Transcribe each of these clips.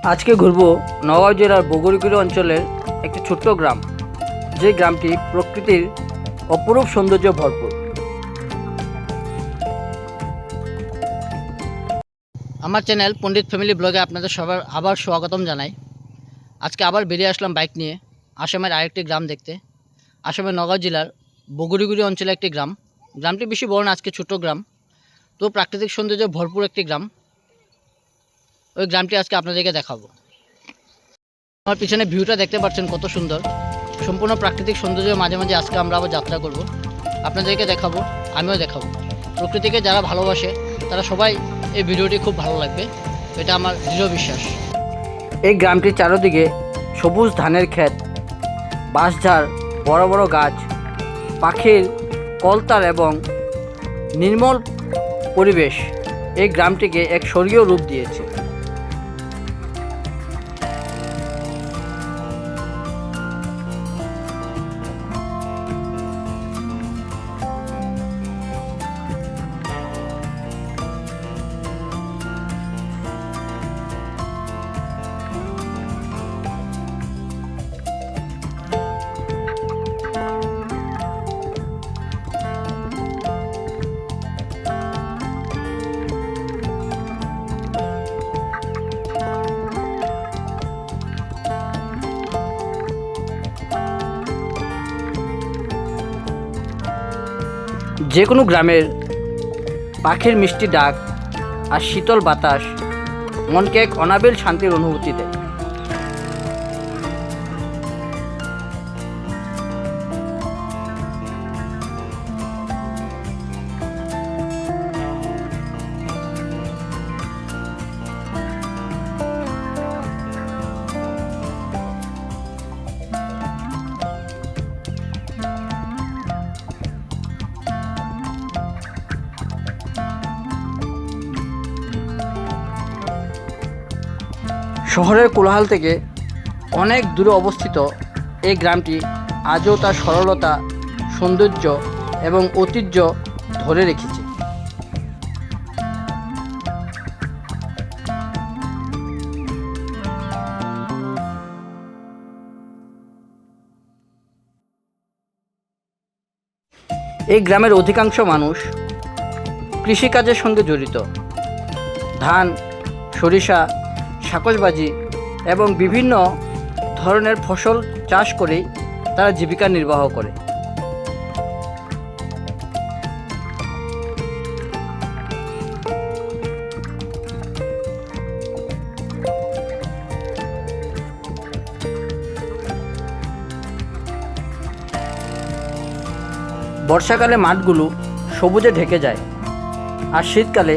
আজকে ঘুরব নওগাঁ জেলার বগুড়িগুড়ি অঞ্চলের একটি ছোট্ট গ্রাম, যে গ্রামটি প্রকৃতির অপরূপ সৌন্দর্য ভরপুর। আমার চ্যানেল পণ্ডিত ফ্যামিলি ব্লগে আপনাদের সবার আবার স্বাগতম জানাই। আজকে আবার বেরিয়ে আসলাম বাইক নিয়ে আসামের আরেকটি গ্রাম দেখতে। আসামের নওগাঁ জেলার বগুড়িগুড়ি অঞ্চলে একটি গ্রাম। গ্রামটি বেশি বড় না, আজকে ছোট্ট গ্রাম, তো প্রাকৃতিক সৌন্দর্য ভরপুর একটি গ্রাম। ওই গ্রামটি আজকে আপনাদেরকে দেখাবো। আমার পিছনে ভিউটা দেখতে পাচ্ছেন কত সুন্দর, সম্পূর্ণ প্রাকৃতিক সৌন্দর্যের মাঝে মাঝে আজকে আমরা আবার যাত্রা করব, আপনাদেরকে দেখাবো, আমিও দেখাবো। প্রকৃতিকে যারা ভালোবাসে তারা সবাই এই ভিডিওটি খুব ভালো লাগবে, এটা আমার দৃঢ় বিশ্বাস। এই গ্রামটির চারদিকে সবুজ ধানের ক্ষেত, বাঁশঝাড়, বড় বড় গাছ, পাখির কলতার এবং নির্মল পরিবেশ এই গ্রামটিকে এক স্বর্গীয় রূপ দিয়েছে। যে কোনো গ্রামের পাখির মিষ্টি ডাক আর শীতল বাতাস মনকে এক অনাবিল শান্তির অনুভূতি দেয়। শহরের কোলাহল থেকে অনেক দূরে অবস্থিত এই গ্রামটি আজও তার সরলতা, সৌন্দর্য এবং ঐতিহ্য ধরে রেখেছে। এই গ্রামের অধিকাংশ মানুষ কৃষিকাজের সঙ্গে জড়িত। ধান, সরিষা, শাকসবাজি এবং বিভিন্ন ধরনের ফসল চাষ করেই তারা জীবিকা নির্বাহ করে। বর্ষাকালে মাঠগুলো সবুজে ঢেকে যায়, আর শীতকালে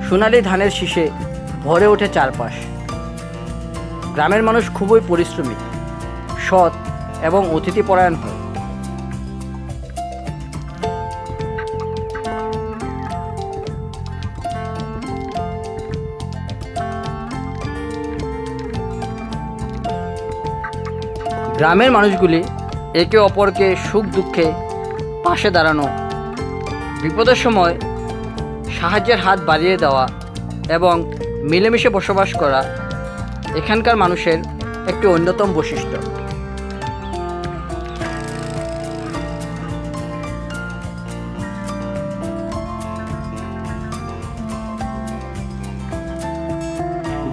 সোনালি ধানের শীষে ভরে ওঠে চারপাশ। গ্রামের মানুষ খুবই পরিশ্রমী, সৎ এবং অতিথিপরায়ণ হয়। গ্রামের মানুষগুলি একে অপরকে সুখ দুঃখে পাশে দাঁড়ানো, বিপদের সময় সাহায্যের হাত বাড়িয়ে দেওয়া এবং মিলেমিশে বসবাস করা এখানকার মানুষের একটি অন্যতম বৈশিষ্ট্য।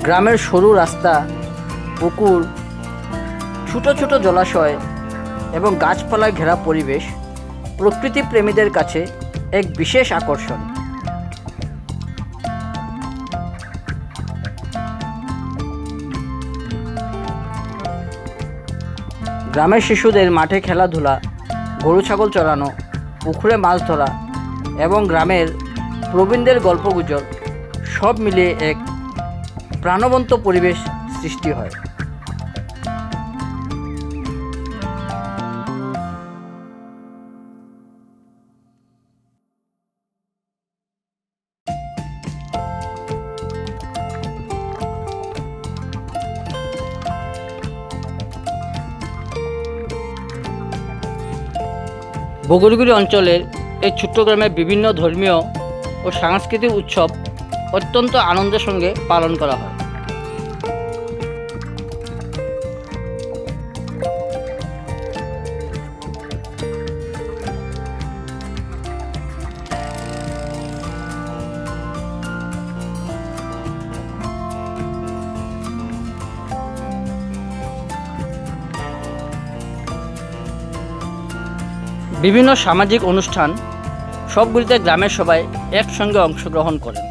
গ্রামের সরু রাস্তা, পুকুর, ছোট ছোট জলাশয় এবং গাছপালায় ঘেরা পরিবেশ প্রকৃতি প্রেমীদের কাছে এক বিশেষ আকর্ষণ। গ্রামের শিশুদের মাঠে খেলাধুলা, গরু ছাগল চড়ানো, পুকুরে মাছ ধরা এবং গ্রামের প্রবীণদের গল্পগুজব সব মিলিয়ে এক প্রাণবন্ত পরিবেশ সৃষ্টি হয়। বগুড়িগুড়ি অঞ্চলের এই ছোট্ট গ্রামে বিভিন্ন ধর্মীয় ও সাংস্কৃতিক উৎসব অত্যন্ত আনন্দের সঙ্গে পালন করা হয়। বিভিন্ন সামাজিক অনুষ্ঠান সবগুলিতে গ্রামের সবাই একসঙ্গে অংশগ্রহণ করেন।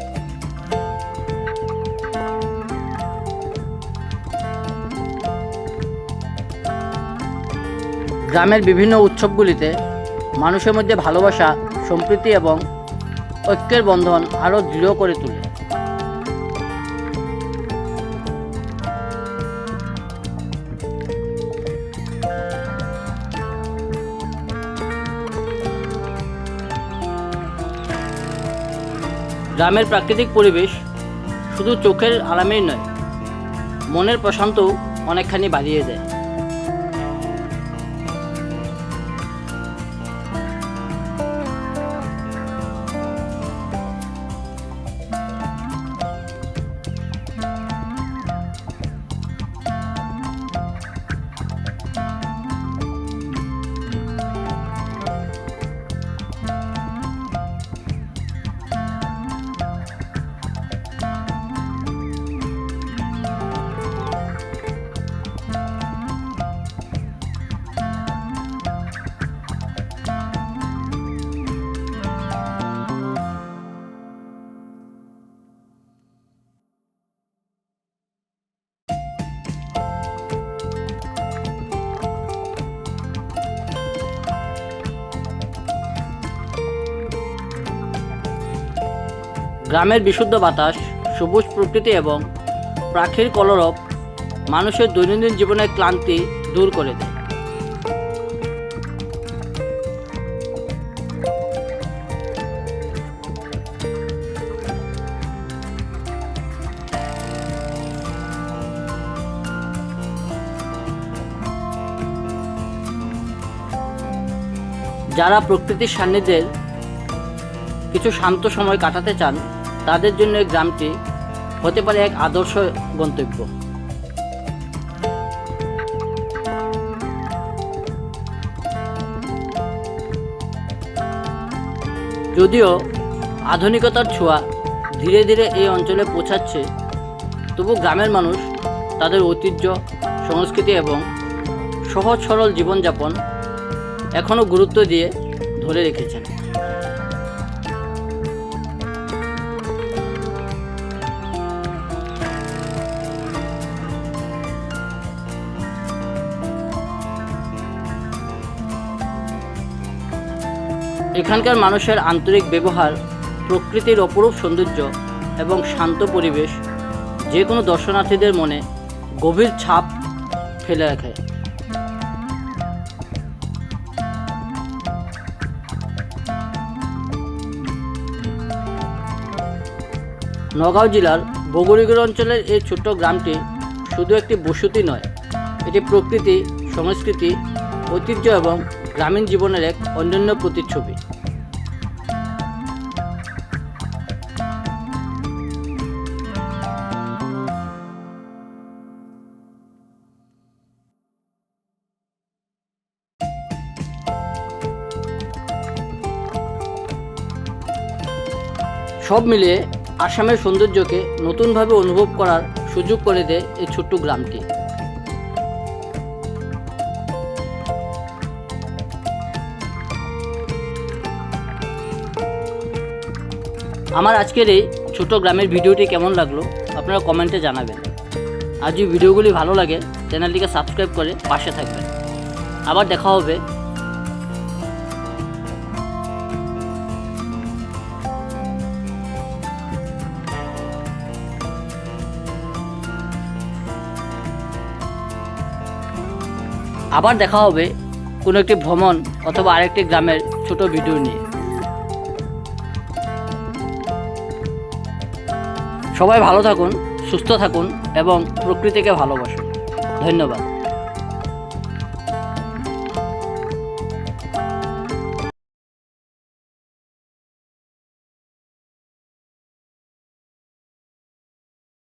গ্রামের বিভিন্ন উৎসবগুলিতে মানুষের মধ্যে ভালোবাসা, সম্প্রীতি এবং ঐক্যের বন্ধন আরও দৃঢ় করে তোলে। গ্রামের প্রাকৃতিক পরিবেশ শুধু চোখের আরামেই নয়, মনের প্রশান্তও অনেকখানি বাড়িয়ে দেয়। গ্রামের বিশুদ্ধ বাতাস, সবুজ প্রকৃতি এবং পাখির কলরব মানুষের দৈনন্দিন জীবনের ক্লান্তি দূর করে দেয়। যারা প্রকৃতির সান্নিধ্যের কিছু শান্ত সময় কাটাতে চান, তাদের জন্য এই গ্রামটি হতে পারে এক আদর্শ গন্তব্য। যদিও আধুনিকতার ছোঁয়া ধীরে ধীরে এই অঞ্চলে পৌঁছাচ্ছে, তবু গ্রামের মানুষ তাদের ঐতিহ্য, সংস্কৃতি এবং সহজ সরল জীবনযাপন এখনও গুরুত্ব দিয়ে ধরে রেখেছেন। এখানকার মানুষের আন্তরিক ব্যবহার, প্রকৃতির অপরূপ সৌন্দর্য এবং শান্ত পরিবেশ যে কোনো দর্শনার্থীদের মনে গভীর ছাপ ফেলে রাখে। নওগাঁ জেলার বগুড়িগুড়ি অঞ্চলের এই ছোট্ট গ্রামটি শুধু একটি বসতি নয়, এটি প্রকৃতি, সংস্কৃতি, ঐতিহ্য এবং গ্রামীণ জীবনের এক অনন্য প্রতিচ্ছবি। সব মিলিয়ে আসামের সৌন্দর্যকে নতুনভাবে অনুভব করার সুযোগ করে দেয় এই ছোট্ট গ্রামটি। আমার আজকের এই ছোট গ্রামের ভিডিওটি কেমন লাগলো আপনারা কমেন্টে জানাবেন। আর যদি ভিডিওগুলি ভালো লাগে চ্যানেলটিকে সাবস্ক্রাইব করে পাশে থাকবেন। আবার দেখা হবে। কোনো একটি ভ্রমণ অথবা আরেকটি গ্রামের ছোট ভিডিও নিয়ে। সবাই ভালো থাকুন, সুস্থ থাকুন এবং প্রকৃতিকে ভালোবাসুন। ধন্যবাদ।